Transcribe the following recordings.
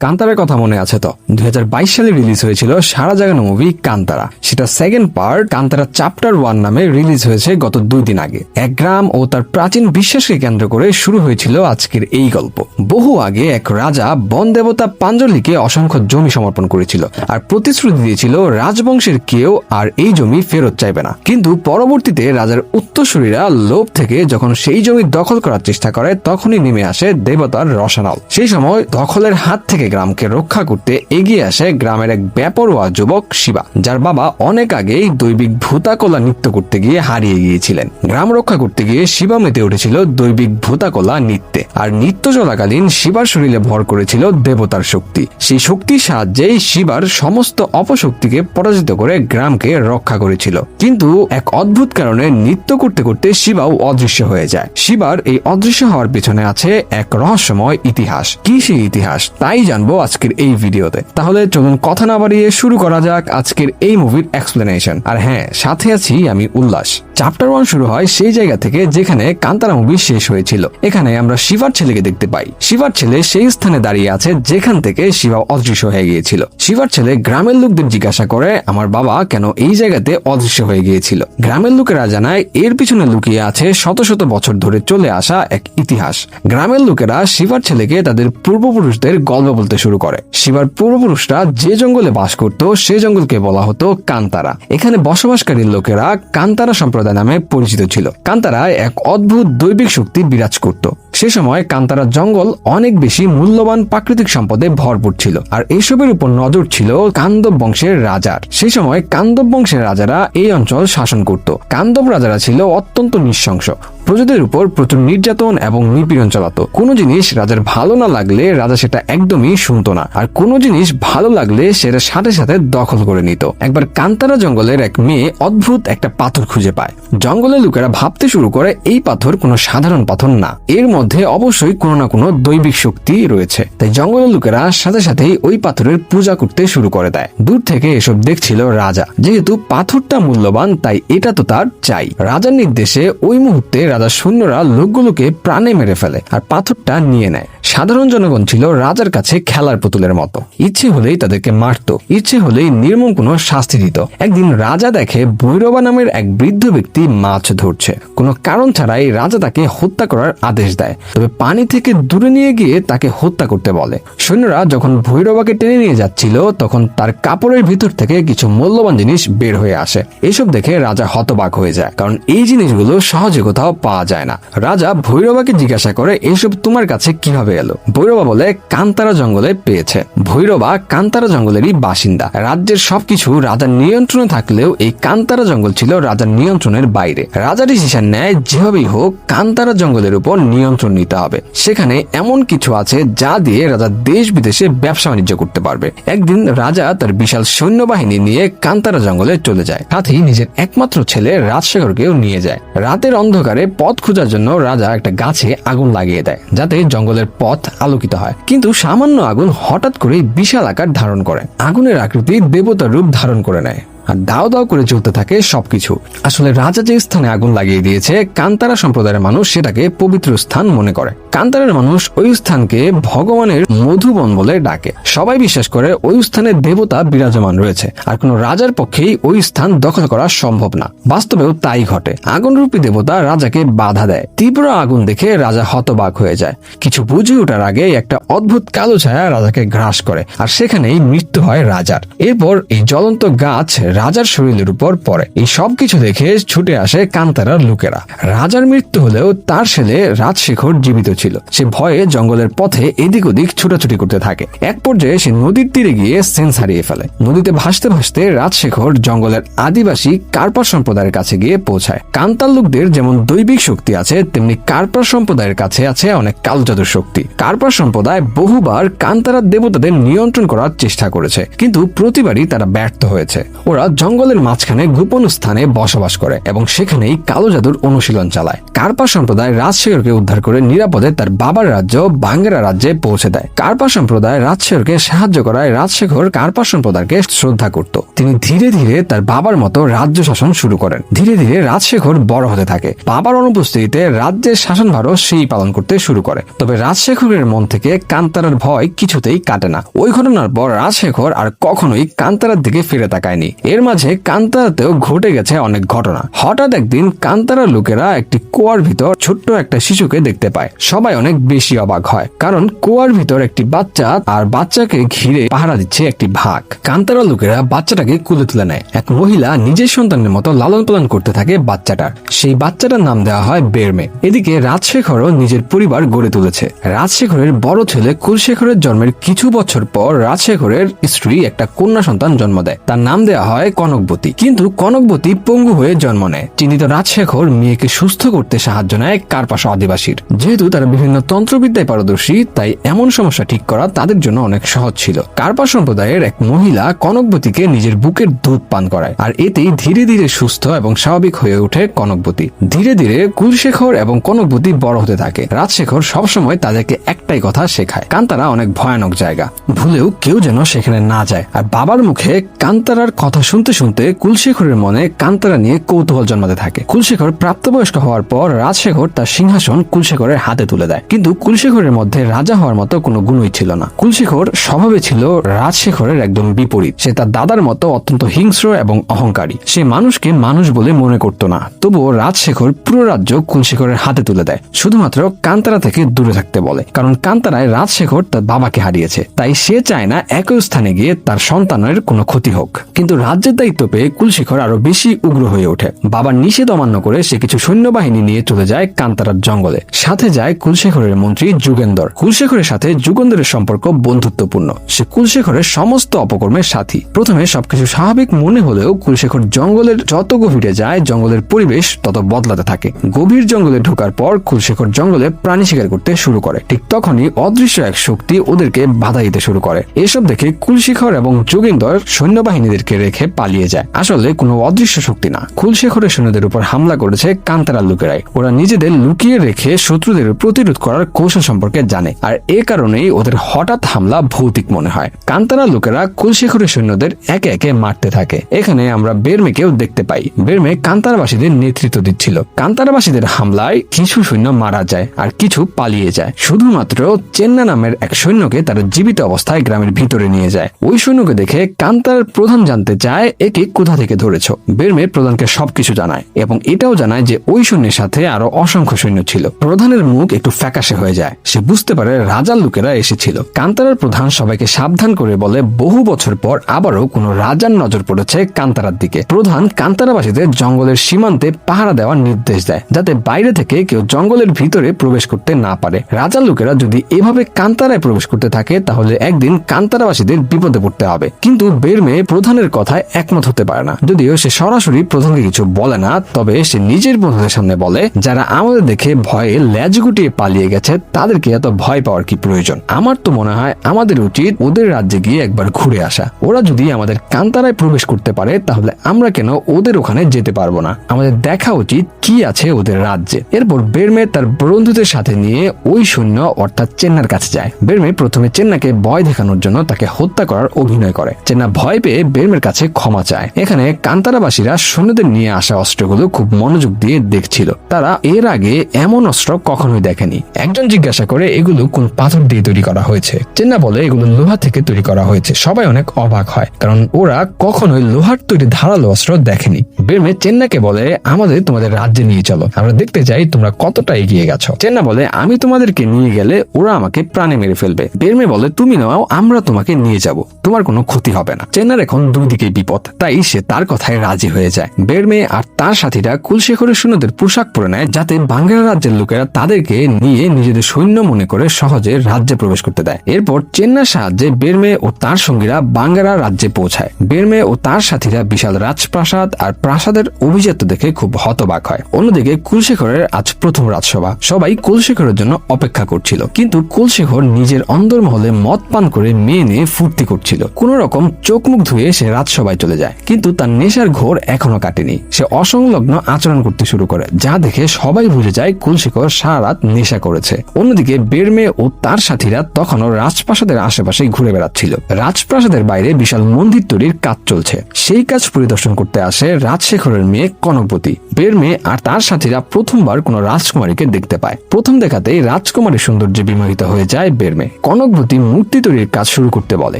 কান্তারার কথা মনে আছে তো? 2022 সালে রিলিজ হয়েছিল সারা জাগানো মুভি কান্তারা। সেটা সেকেন্ড পার্ট কান্তারা চ্যাপ্টার 1 নামে রিলিজ হয়েছে গত 2 দিন আগে। এক গ্রাম ও তার প্রাচীন বিশ্বাসকে কেন্দ্র করে শুরু হয়েছিল আজকের এই গল্প। বহু আগে এক রাজা বন দেবতা পাঞ্জলিকে অসংখ্য জমি সমর্পণ করেছিল আর প্রতিশ্রুতি দিয়েছিল রাজবংশের কেউ আর এই জমি ফেরত চাইবে না। কিন্তু পরবর্তীতে রাজার উত্তরসূরিরা লোভ থেকে যখন সেই জমি দখল করার চেষ্টা করে তখনই নেমে আসে দেবতার রসানল। সেই সময় দখলের হাত থেকে গ্রামকে রক্ষা করতে এগিয়ে আসে গ্রামের এক বেপরোয়া যুবক শিবা, যার বাবা অনেক আগেই দৈবিক ভূতাকলা নৃত্য করতে গিয়ে হারিয়ে গিয়েছিলেন। গ্রাম রক্ষা করতে গিয়ে শিবা মেতে উঠেছিল দৈবিক ভূতাকলা নৃত্যে, আর নৃত্য চলাকালীন শিবার শরীরে ভর করেছিল দেবতার শক্তি। সেই শক্তির সাহায্যেই শিবার সমস্ত অপশক্তিকে পরাজিত করে গ্রামকে রক্ষা করেছিল। কিন্তু এক অদ্ভুত কারণে নৃত্য করতে করতে শিবাও অদৃশ্য হয়ে যায়। শিবার এই অদৃশ্য হওয়ার পিছনে আছে এক রহস্যময় ইতিহাস। কি সেই ইতিহাস তাই জানবো আজকের এই ভিডিওতে। তাহলে চলুন কথা না বাড়িয়ে শুরু করা যাক আজকের এই মুভির এক্সপ্লেনেশন। আর হ্যাঁ, সাথে আছি আমি উল্লাস। চ্যাপ্টার 1 শুরু হয় সেই জায়গা থেকে যেখানে কান্তারা মুভি শেষ হয়েছিল। এখানে আমরা শিবার ছেলেকে দেখতে পাই। শিবার ছেলে সেই স্থানে দাঁড়িয়ে আছে যেখান থেকে শিবা অদৃশ্য হয়ে গিয়েছিল। শিবার ছেলে গ্রামের লোকদের জিজ্ঞাসা করে আমার বাবা কেন এই জায়গাতে অদৃশ্য হয়ে গিয়েছিল। গ্রামের লোকেরা জানায় এর পিছনে লুকিয়ে আছে শত শত বছর ধরে চলে আসা এক ইতিহাস। গ্রামের লোকেরা শিবার ছেলেকে তাদের পূর্বপুরুষদের গল্প বলতে শুরু করে। শিবার পূর্বপুরুষরা যে জঙ্গলে বাস করত সেই জঙ্গলকে বলা হতো কান্তারা। এখানে বসবাসকারী লোকেরা কান্তারা সম্প্রদায় নামে পরিচিত ছিল। কান্তারায় এক অদ্ভুত দৈবিক শক্তি বিরাজ করত। সে সময় কান্তারা জঙ্গল অনেক বেশি মূল্যবান প্রাকৃতিক সম্পদে ভরপুর ছিল, আর এইসবের উপর নজর ছিল কান্দব বংশের রাজার। সেই সময় কান্দব বংশের রাজারা এই অঞ্চল শাসন করত। কান্দব রাজারা ছিল অত্যন্ত নৃশংস। প্রজাদের উপর প্রচুর নির্যাতন এবং নিপীড়ন চালাতো। কোনো জিনিস রাজার ভালো না লাগলে রাজা সেটা একদমই শুনতো না, আর কোনো জিনিস ভালো লাগলে সেটা সাথে সাথে দখল করে নিত। একবার কান্তারা জঙ্গলের এক মেয়ে অদ্ভুত একটা পাথর খুঁজে পায়। জঙ্গলের লোকেরা ভাবতে শুরু করে এই পাথর কোনো সাধারণ পাথর না, এর মধ্যে অবশ্যই কোনো না কোনো দৈবিক শক্তি রয়েছে। তাই জঙ্গলের লোকেরা সাথে সাথেই ওই পাথরের পূজা করতে শুরু করে দেয়। দূর থেকে এসব দেখছিল রাজা। যেহেতু পাথরটা মূল্যবান তাই এটা তো তার চাই। রাজার নির্দেশে ওই মুহূর্তে রাজার সৈন্যরা লোকগুলোকে প্রাণে মেরে ফেলে আর পাথরটা নিয়ে নেয়। সাধারণ জনগণ ছিল রাজার কাছে খেলার পুতুলের মতো। ইচ্ছে হলেই তাদেরকে মারত, ইচ্ছে হলেই নির্মম কোনো শাস্তি দিত। একদিন রাজা দেখে ভৈরবা নামের এক বৃদ্ধ ব্যক্তি মাছ ধরছে। কোনো কারণ ছাড়াই রাজা তাকে হত্যা করার আদেশ দেয়, তবে পানি থেকে দূরে নিয়ে গিয়ে তাকে হত্যা করতে বলে। সৈন্যরা যখন ভৈরবাকে টেনে নিয়ে যাচ্ছিল তখন তার কাপড়ের ভিতর থেকে কিছু মূল্যবান জিনিস বের হয়ে আসে। এসব দেখে রাজা হতবাক হয়ে যায়, কারণ এই জিনিসগুলো সহজে কোথাও পাওয়া যায় না। রাজা ভৈরবাকে জিজ্ঞাসা করে এসব তোমার কাছে কিভাবে এলো? ভৈরবা বলে কান্তারা জঙ্গলে পেয়েছে। ভৈরবা কান্তারা জঙ্গলেরই বাসিন্দা। রাজ্যের সবকিছু রাজার নিয়ন্ত্রণে থাকলেও এই কান্তারা জঙ্গল ছিল রাজার নিয়ন্ত্রণের বাইরে। রাজা ডিসিশন নেয় যেভাবেই হোক কান্তারা জঙ্গলের উপর নিয়ন্ত্রণ নিতে হবে। সেখানে এমন কিছু আছে যা দিয়ে রাজা দেশ বিদেশে ব্যবসা বাণিজ্য করতে পারবে। একদিন রাজা তার বিশাল সৈন্যবাহিনী নিয়ে কান্তারা জঙ্গলে চলে যায়। সাথেই নিজের একমাত্র ছেলে রাজশেখরকেও নিয়ে যায়। রাতের অন্ধকারে পথ খোঁজার জন্য রাজা একটা গাছে আগুন লাগিয়ে দেয় যাতে জঙ্গলের পথ আলোকিত হয়। কিন্তু সামান্য আগুন হঠাৎ করেই বিশাল আকার ধারণ করে। আগুনের আকৃতি দেবতার রূপ ধারণ করে নেয় আর দাও দাও করে চলতে থাকে সবকিছু। আসলে রাজা যে স্থানে আগুন লাগিয়ে দিয়েছে কান্তারা সম্প্রদায়ের মানুষ সেটাকে পবিত্র স্থান মনে করে। কান্তারার মানুষ ওই স্থানকে ভগবানের মধুবন বলে ডাকে। সবাই বিশ্বাস করে ওই স্থানে দেবতা বিরাজমান রয়েছে, আর কোনো রাজার পক্ষেই ওই স্থান দখল করা সম্ভব না। বাস্তবেও তাই ঘটে। আগুনরূপী দেবতা রাজাকে বাধা দেয়। তীব্র আগুন দেখে রাজা হতবাক হয়ে যায়। কিছু বুঝে ওঠার আগে একটা অদ্ভুত কালো ছায়া রাজাকে গ্রাস করে, আর সেখানেই মৃত্যু হয় রাজার। এরপর এই জ্বলন্ত গাছ রাজার শরীরের উপর পড়ে। এই সবকিছু দেখে ছুটে আসে কান্তারার লোকেরা। রাজার মৃত্যু হলেও তার ছেলে রাজশেখর জীবিত ছিল। সে ভয়ে জঙ্গলের পথে এদিক ওদিক ছুটাছুটি করতে থাকে। এক পর্যায়ে সে নদীর তীরে গিয়ে সেন্স হারিয়ে ফেলে। নদীতে ভাসতে ভাসতে রাজশেখর জঙ্গলের আদিবাসী কার্পা সম্প্রদায়ের কাছে গিয়ে পৌঁছায়। কান্তার লোকদের যেমন দৈবিক শক্তি আছে তেমনি কার্পা সম্প্রদায়ের কাছে আছে অনেক কালো জাদুর শক্তি। কার্পা সম্প্রদায় বহুবার কান্তারার দেবতাদের নিয়ন্ত্রণ করার চেষ্টা করেছে, কিন্তু প্রতিবারই তারা ব্যর্থ হয়েছে। ওরা জঙ্গলের মাঝখানে গোপন স্থানে বসবাস করে এবং সেখানেই কালো জাদুর অনুশীলন চালায়। কার্পা সম্প্রদায় রাজশেখরকে উদ্ধার করে নিরাপদে তার বাবার রাজ্য বাঙ্গেরা রাজ্যে পৌঁছে দেয়। কার্পা সম্প্রদায় রাজশেখরকে সাহায্য করায় রাজশেখর কার্পা সম্প্রদায়কে শ্রদ্ধা করত। তিনি ধীরে ধীরে তার বাবার মতো রাজ্য শাসন শুরু করেন। ধীরে ধীরে রাজশেখর বড় হতে থাকে। বাবার অনুপস্থিতিতে রাজ্যের শাসনভারও সেই পালন করতে শুরু করে। তবে রাজশেখরের মন থেকে কান্তারার ভয় কিছুতেই কাটে না। ওই ঘটনার পর রাজশেখর আর কখনোই কান্তারার দিকে ফিরে তাকায়নি। এর মাঝে কান্তারাতেও ঘটে গেছে অনেক ঘটনা। হঠাৎ একদিন কান্তারার লোকেরা একটি কুয়ার ভিতর ছোট্ট একটা শিশুকে দেখতে পায়। সবাই অনেক বেশি অবাক হয়, কারণ কুয়ার ভিতর একটি বাচ্চা আর বাচ্চাকে ঘিরে পাহারা দিচ্ছে একটি বাঘ। কান্তারা লোকেরা বাচ্চাটাকে কুলে তুলে নেয়। এক মহিলা নিজের সন্তানের মতো লালন পালন করতে থাকে বাচ্চাটার। সেই বাচ্চাটার নাম দেওয়া হয় বেরমে। এদিকে রাজশেখরও নিজের পরিবার গড়ে তুলেছে। রাজশেখরের বড় ছেলে কুলশেখরের জন্মের কিছু বছর পর রাজশেখরের স্ত্রী একটা কন্যা সন্তান জন্ম দেয়। তার নাম দেওয়া হয় কনকবতী। কিন্তু কনকবতী পঙ্গু হয়ে জন্ম নেয়। চিন্তিত রাজশেখর মেয়েকে সুস্থ করতে সাহায্য নেয় কার্পাস আদিবাসীর। যেহেতু তারা বিভিন্ন তন্ত্রবিদ্যায় পারদর্শী, তাই এমন সমস্যা ঠিক করা তাদের জন্য অনেক সহজ ছিল। কার্পা সম্প্রদায়ের এক মহিলা কনকবতীকে নিজের বুকের দুধ পান করায়, আর এতেই ধীরে ধীরে সুস্থ এবং স্বাভাবিক হয়ে ওঠে কনকবতী। ধীরে ধীরে কুলশেখর এবং কনকবতী বড় হতে থাকে। রাজশেখর সবসময় তাদেরকে একটাই কথা শেখায়, কান্তারা অনেক ভয়ানক জায়গা, ভুলেও কেউ যেন সেখানে না যায়। আর বাবার মুখে কান্তারার কথা শুনতে শুনতে কুলশেখরের মনে কান্তারা নিয়ে কৌতূহল জন্মাতে থাকে। কুলশেখর প্রাপ্তবয়স্ক হওয়ার পর রাজশেখর তার সিংহাসন কুলশেখরের হাতে তুলে দেয়। কিন্তু কুলশেখরের মধ্যে রাজা হওয়ার মতো কোনো গুণই ছিল না। কুলশেখর স্বভাবে ছিল রাজশেখরের একদম বিপরীত। সে তার দাদার মতো অত্যন্ত হিংস্র এবং অহংকারী। সে মানুষকে মানুষ বলে মনে করত না। তবুও রাজশেখর পুরো রাজ্য কুলশেখরের হাতে তুলে দেয়, শুধুমাত্র কান্তারা থেকে দূরে থাকতে বলে। কারণ কান্তারায় রাজশেখর তার বাবাকে হারিয়েছে, তাই সে চায় না একই স্থানে গিয়ে তার সন্তানের কোনো ক্ষতি হোক। কিন্তু রাজ্যের দায়িত্ব পেয়ে কুলশেখর আরো বেশি উগ্র হয়ে ওঠে। বাবার নিষেধ অমান্য করে সে কিছু সৈন্যবাহিনী নিয়ে চলে যায় কান্তারার জঙ্গলে। সাথে যায় কুলশেখরের মন্ত্রী যুগেন্দর। কুলশেখরের সাথে যুগেন্দরের সম্পর্ক বন্ধুত্বপূর্ণ। সে কুলশেখরের সমস্ত অপকর্মের সাথী। প্রথমে সবকিছু স্বাভাবিক মনে হলেও কুলশেখর জঙ্গলের যত গভীরে যায় জঙ্গলের পরিবেশ তত বদলাতে থাকে। গভীর জঙ্গলে ঢোকার পর কুলশেখর জঙ্গলে প্রাণী শিকার করতে শুরু করে। ঠিক তখনই অদৃশ্য এক শক্তি ওদেরকে বাধা দিতে শুরু করে। এসব দেখে কুলশেখর এবং যুগেন্দর সৈন্যবাহিনীদেরকে রেখে পালিয়ে যায়। আসলে কোনো অদৃশ্য শক্তি না, কুলশেখরের সৈন্যদের উপর হামলা করেছে কান্তারার লোকেরাই। ওরা নিজেদের লুকিয়ে রেখে শত্রুদের প্রতিরোধ করার কৌশল সম্পর্কে জানে, আর এ কারণেই ওদের হঠাৎ হামলা ভৌতিক মনে হয়। কান্তারার লোকেরা কুলশেখরের সৈন্যদের একে একে মারতে থাকে। এখানে আমরা বেরমেকেও দেখতে পাই। বেরমে কান্তারাবাসীদের নেতৃত্ব দিচ্ছিল। কান্তারাবাসীদের হামলায় কিছু সৈন্য মারা যায় আর কিছু পালিয়ে যায়। শুধুমাত্র চেন্না নামের এক সৈন্যকে তারা জীবিত অবস্থায় গ্রামের ভিতরে নিয়ে যায়। ওই সৈন্যকে দেখে কান্তার প্রধান জানতে চায় একে কোথা থেকে ধরেছ। বেরমে প্রধানকে সবকিছু জানায় এবং এটাও জানায় যে ওই সৈন্যের সাথে আরো অসংখ্য সৈন্য ছিল। প্রধানের মুখ একটু ফ্যাকাশে হয়ে যায়। সে বুঝতে পারে রাজার লোকেরা এসেছিল। কান্তারার প্রধান সবাইকে সাবধান করে বলে বহু বছর পর আবারও কোনো রাজার নজর পড়েছে কান্তারার দিকে। প্রধান কান্তারাবাসীদের জঙ্গলের সীমান্তে পাহারা দেওয়ার নির্দেশ দেয়, যাতে বাইরে থেকে কেউ জঙ্গলের ভিতরে প্রবেশ করতে না পারে। রাজার লোকেরা যদি এভাবে কান্তারায় প্রবেশ করতে থাকে তাহলে একদিন কান্তারাবাসীদের বিপদে পড়তে হবে। কিন্তু বেরমে প্রধানের কথায় একমত হতে পারে না। যদিও সে সরাসরি প্রধানকে কিছু বলে না, তবে সে নিজের বন্ধুদের সামনে বলে, যারা আমাদের দেখে ভয়ে লেজ গুটিয়ে পালিয়ে গেছে তাদেরকে এত ভয় পাওয়ার কি প্রয়োজন? আমার তো মনে হয় আমাদের উচিত ওদের রাজ্যে গিয়ে একবার ঘুরে আসা। ওরা যদি আমাদের কান্তারায় প্রবেশ করতে পারে তাহলে আমরা কেন ওদের ওখানে যেতে পারবো না? আমাদের দেখা উচিত কি আছে ওদের রাজ্যে। এরপর বেরমে তার বন্ধুদের সাথে নিয়ে ওই সৈন্য অর্থাৎ চেন্নার কাছে যায়। বেরমে প্রথমে চেন্নাকে ভয় দেখানোর জন্য তাকে হত্যা করার অভিনয় করে। চেন্না ভয় পেয়ে বেরমের কাছে ক্ষমা চায়। এখানে কান্তারাবাসীরা সৈন্যদের নিয়ে আসা অস্ত্রগুলো খুব মনোযোগ দিয়ে দেখছিল। তারা এর আগে এমন অস্ত্র কখনোই দেখেনি। একজন জিজ্ঞাসা করে এগুলো কোন পাথর দিয়ে তৈরি করা হয়েছে। চেন্না বলে এগুলো লোহা থেকে তৈরি করা হয়েছে। সবাই অনেক অবাক হয়, কারণ ওরা কখনোই লোহার তৈরি ধারালো অস্ত্র দেখেনি। বেরমে চেন্নাকে বলে, আমাদের তোমাদের রাজ্যে নিয়ে চলো, আমরা দেখতে চাই তোমরা কতটা এগিয়ে গেছো। চেন্না বলে, আমি তোমাদেরকে নিয়ে গেলে ওরা আমাকে প্রাণে মেরে ফেলবে। বেরমে বলে, তুমি নাও, আমরা তোমাকে নিয়ে যাব, তোমার কোনো ক্ষতি হবে না। চেন্নার এখন দুই দিকে বিপদ, তাই সে তার কথায় রাজি হয়ে যায়। বেরমে আর তার সাথীরা কুলশেখরের সৈন্যদের পোশাক পরে নেয়, যাতে বাঙ্গারা রাজ্যের লোকেরা তাদেরকে নিয়ে নিজেদের সৈন্য মনে করে সহজে রাজ্যে প্রবেশ করতে দেয়। এরপর চেন্নার সাহায্যে বেরমে ও তার সঙ্গীরা বাঙ্গারা রাজ্যে পৌঁছায়। বেরমে ও তার সাথীরা বিশাল রাজপ্রাসাদ আর প্রাসাদের অভিজাত্য দেখে খুব হতবাক হয়। অন্যদিকে কুলশেখরের আজ প্রথম রাজসভা। সবাই কুলশেখরের জন্য অপেক্ষা করছিল, কিন্তু কুলশেখর নিজের অন্দরমহলে মদ পান করে মেয়ে নিয়ে ফুর্তি করছিল। কোন রকম চোখ মুখ ধুয়ে সে রাজসভা সবাই চলে যায়, কিন্তু তার নেশার ঘোর এখনো কাটেনি। সে অসংলগ্ন আচরণ করতে শুরু করে, যা দেখে সবাই ভুলে যায় কুলশেখর সারা রাত নেশা করেছে। অন্যদিকে বেরমে ও তার সাথীরা তখনও রাজপ্রাসাদের আশেপাশে ঘুরে বেড়াচ্ছিল। রাজপ্রাসাদের বাইরে বিশাল মন্দির তৈরির কাজ চলছে। সেই কাজ পরিদর্শন করতে আসে রাজশেখরের মেয়ে কনকবতী। বেরমে আর তার সাথীরা প্রথমবার কোনো রাজকুমারীকে দেখতে পায়। প্রথম দেখাতেই রাজকুমারীর সৌন্দর্যে বিমোহিত হয়ে যায় বেরমে। কনকবতী মূর্তি তৈরির কাজ শুরু করতে বলে,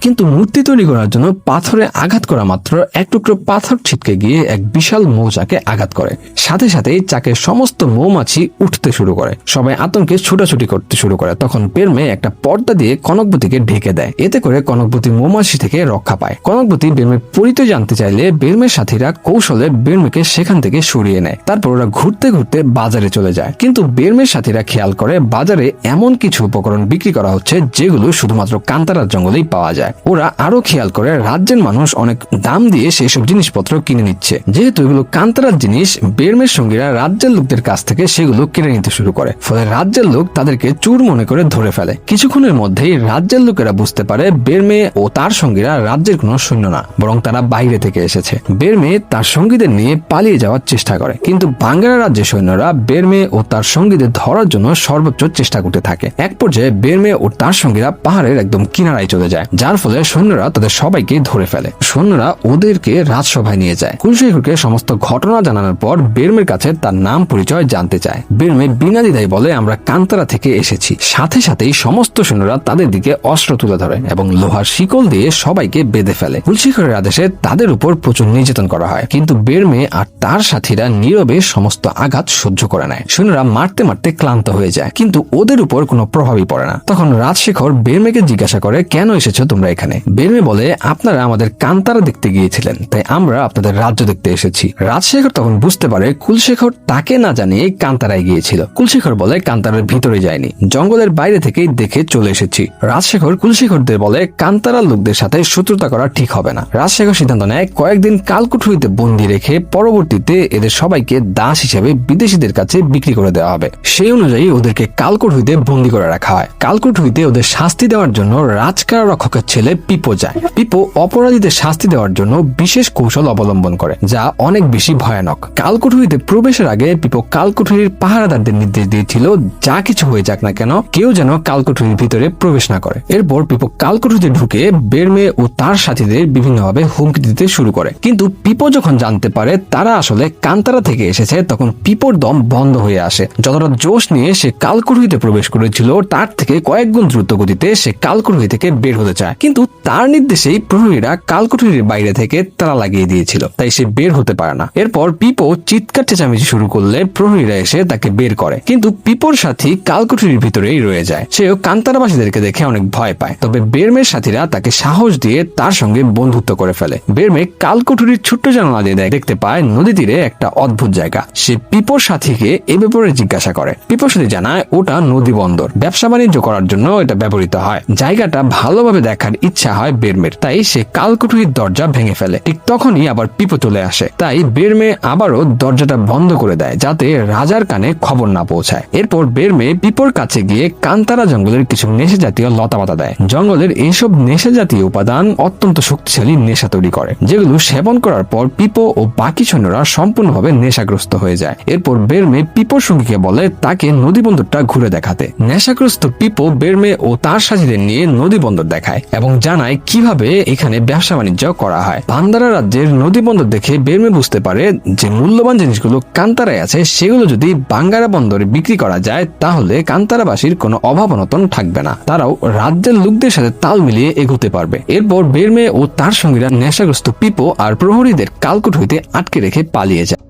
কিন্তু মূর্তি তৈরি করার জন্য পাথরে আঘাত করা মাত্র এক টুকরো পাথর ছিটকে গিয়ে এক বিশাল মৌচাকে আঘাত করে। সাথে সাথেই চাকের সমস্ত মৌমাছি উঠতে শুরু করে। সবাই আতঙ্কে ছুটাছুটি করতে শুরু করে। তখন বেরমে একটা পর্দা দিয়ে কনকবতীকে ঢেকে দেয়। এতে করে কনকবতী মৌমাছি থেকে রক্ষা পায়। কনকবতী বেরমের পরিচয় জানতে চাইলে বেরমের সাথীরা কৌশলে বেরমেকে সেখান থেকে সরিয়ে নেয়। তারপর ওরা ঘুরতে ঘুরতে বাজারে চলে যায়, কিন্তু বেরমের সাথীরা খেয়াল করে বাজারে এমন কিছু উপকরণ বিক্রি করা হচ্ছে যেগুলো শুধুমাত্র কান্তারার জঙ্গলেই পাওয়া যায়। ওরা আরো খেয়াল করে রাজ্যের মানুষ অনেক দাম দিয়ে সেসব জিনিসপত্র কিনে নিচ্ছে। যেহেতু এগুলো কান্তারার জিনিস, বেরমের সঙ্গীরা রাজ্যের লোকদের কাছ থেকে সেগুলো কিনে নিতে শুরু করে। ফলে রাজ্যের লোক তাদেরকে চোর মনে করে ধরে ফেলে। কিছুক্ষণের মধ্যেই রাজ্যের লোকেরা বুঝতে পারে বেরমে ও তার সঙ্গীরা রাজ্যের কোনো সৈন্য না, বরং তারা বাইরে থেকে এসেছে। বেরমে তার সঙ্গীদের নিয়ে পালিয়ে যাওয়ার চেষ্টা করে, কিন্তু বাঙ্গারা রাজ্যের সৈন্যরা বেরমে ও তার সঙ্গীদের ধরার জন্য সর্বোচ্চ চেষ্টা করতে থাকে। এক পর্যায়ে বেরমে ও তার সঙ্গীরা পাহাড়ের একদম কিনারায় চলে যায়, যার ফলে সৈন্যরা তাদের সবাইকে ধরে ফেলে। সৈন্যরা ওদেরকে রাজসভায় নিয়ে যায়। কুলশেখরকে সমস্ত ঘটনা জানানোর পর বেরমের কাছে তার নাম পরিচয় জানতে চায়। বেরমে বিনা দ্বিধায় বলে, আমরা কান্তারা থেকে এসেছি। সাথে সাথেই সমস্ত সৈন্যরা তাদের দিকে অস্ত্র তুলে ধরে এবং লোহার শিকল দিয়ে সবাইকে বেঁধে ফেলে। কুলশেখরের আদেশে তাদের উপর প্রচুর নির্যাতন করা হয়, কিন্তু বেরমে আর তার সাথীরা নীরবে সমস্ত আঘাত সহ্য করে নেয়। সৈন্যরা মারতে মারতে ক্লান্ত হয়ে যায়, কিন্তু ওদের উপর কোনো প্রভাবই পড়ে না। তখন রাজশেখর বেরমেকে জিজ্ঞাসা করে, কেন এসেছো তোমরা এখানে? বেরমে বলে, আপনারা আমাদের কান্তারা দেখতে গিয়েছিলেন, তাই আমরা আপনাদের রাজ্য দেখতে এসেছি। রাজশেখর তখন বুঝতে পারে কুলশেখর তাকে না জানিয়ে কান্তারায় গিয়েছিল। কুলশেখর বলে, কান্তারার ভিতরে যায়নি, জঙ্গলের বাইরে থেকেই দেখে চলে এসেছি। রাজশেখর কুলশেখরদের বলে, কান্তারার লোকদের সাথে শত্রুতা করা ঠিক হবে না। রাজশেখর সিদ্ধান্ত নেয় কয়েকদিন কালকুঠুরিতে বন্দী রেখে পরবর্তীতে এদের সবাইকে দাস হিসেবে বিদেশিদের কাছে বিক্রি করে দেওয়া হবে। সেই অনুযায়ী ওদেরকে কালকুঠুরিতে বন্দী করে রাখা হয়। কালকুঠুরিতে ওদের শাস্তি দেওয়ার জন্য রাজকাররক্ষকের ছেলে পিপো যায়। পিপো অপরাধীদের শাস্তি দেওয়ার জন্য বিশেষ কৌশল অবলম্বন করে, যা অনেক বেশি ভয়ানক। কালকুঠুরিতে প্রবেশের আগে পিপো কালকুঠুরির পাহারাদারদের নির্দেশ দিয়েছিল, যা কিছু হয়ে যাক না কেন কেউ যেন কালকুঠুরির ভিতরে প্রবেশ না করে। এরপর পিপো কালকুঠুরিতে ঢুকে বেরমে ও তার সাথীদের বিভিন্নভাবে হুমকি দিতে শুরু করে। কিন্তু পিপো যখন জানতে পারে তারা আসলে কান্তারা থেকে এসেছে, তখন পিপোর দম বন্ধ হয়ে আসে। যতটা জোশ নিয়ে সে কালকুঠুরিতে প্রবেশ করেছিল, তার থেকে কয়েক গুণ দ্রুত গতিতে সে কালকুঠুরি থেকে বের হতে চায়, কিন্তু তার নির্দেশেই প্রহরীরা কালকুঠুরির বাইরে থেকে তালা লাগিয়ে দিয়েছিল, তাই সে বের হতে পারে না। এরপর পিপো চিৎকার চেঁচামেচি শুরু করলে প্রহরীরা এসে তাকে বের করে, কিন্তু পিপোর সাথী কালকুঠুরির ভিতরেই রয়ে যায়। সেও কান্তারাবাসীদেরকে দেখে অনেক ভয় পায়। তবে বেরমের সাথীরা তাকে সাহস দিয়ে তার সঙ্গে বন্ধুত্ব করে ফেলে। বেরমে কালকুঠুরির ছোট্ট জানালা দিয়ে দেখতে পায় নদী তীরে একটা অদ্ভুত জায়গা। সে পিপোর সাথীকে এ ব্যাপারে জিজ্ঞাসা করে। পিপোর সাথী জানায় ওটা নদী বন্দর, ব্যবসা বাণিজ্য করার জন্য এটা ব্যবহৃত হয়। জায়গাটা ভালোভাবে দেখার ইচ্ছা হয় বেরমের, তাই সে কালকুঠুরির দরজা ভেঙে ফেলে। ঠিক তখনই আবার পিপো চলে আসে, তাই বেরমে আবারও দরজাটা বন্ধ করে দেয় যাতে রাজার কানে খবর না পৌঁছায়। এরপর বেরমে পিপোর কাছে গিয়ে কান্তারা জঙ্গলের কিছু নেশা জাতীয় লতাপাতা দেয়। জঙ্গলের এইসব নেশা জাতীয় উপাদান অত্যন্ত শক্তিশালী নেশা তৈরি করে, যেগুলো সেবন করার পর পিপো ও বাকি সৈন্যরা সম্পূর্ণভাবে নেশাগ্রস্ত হয়ে যায়। এরপর বেরমে পিপোর সঙ্গীকে বলে তাকে নদী বন্দরটা ঘুরে দেখাতে। নেশাগ্রস্ত পিপো বেরমে ও তার সাথীদের নিয়ে নদী বন্দর দেখায় এবং জানায় কিভাবে এখানে ব্যবসা বাণিজ্য করা হয়। পান্দারা রাজ্যের নদী বন্দর দেখে বেরমে বুঝতে পারে যে মূল্যবান জিনিসগুলো কান্তারায় আছে, সেগুলো যদি বাঙ্গারা বন্দরে বিক্রি করা যায় তাহলে কান্তারাবাসীর কোনো অভাব অনটন থাকবে না, তারাও রাজ্যের লোকদের সাথে তাল মিলিয়ে এগোতে পারবে। এরপর বেরমে ও তার সঙ্গীরা নেশাগ্রস্ত পিপো আর প্রহরীদের কালকুঠুরিতে আটকে রেখে পালিয়ে যায়।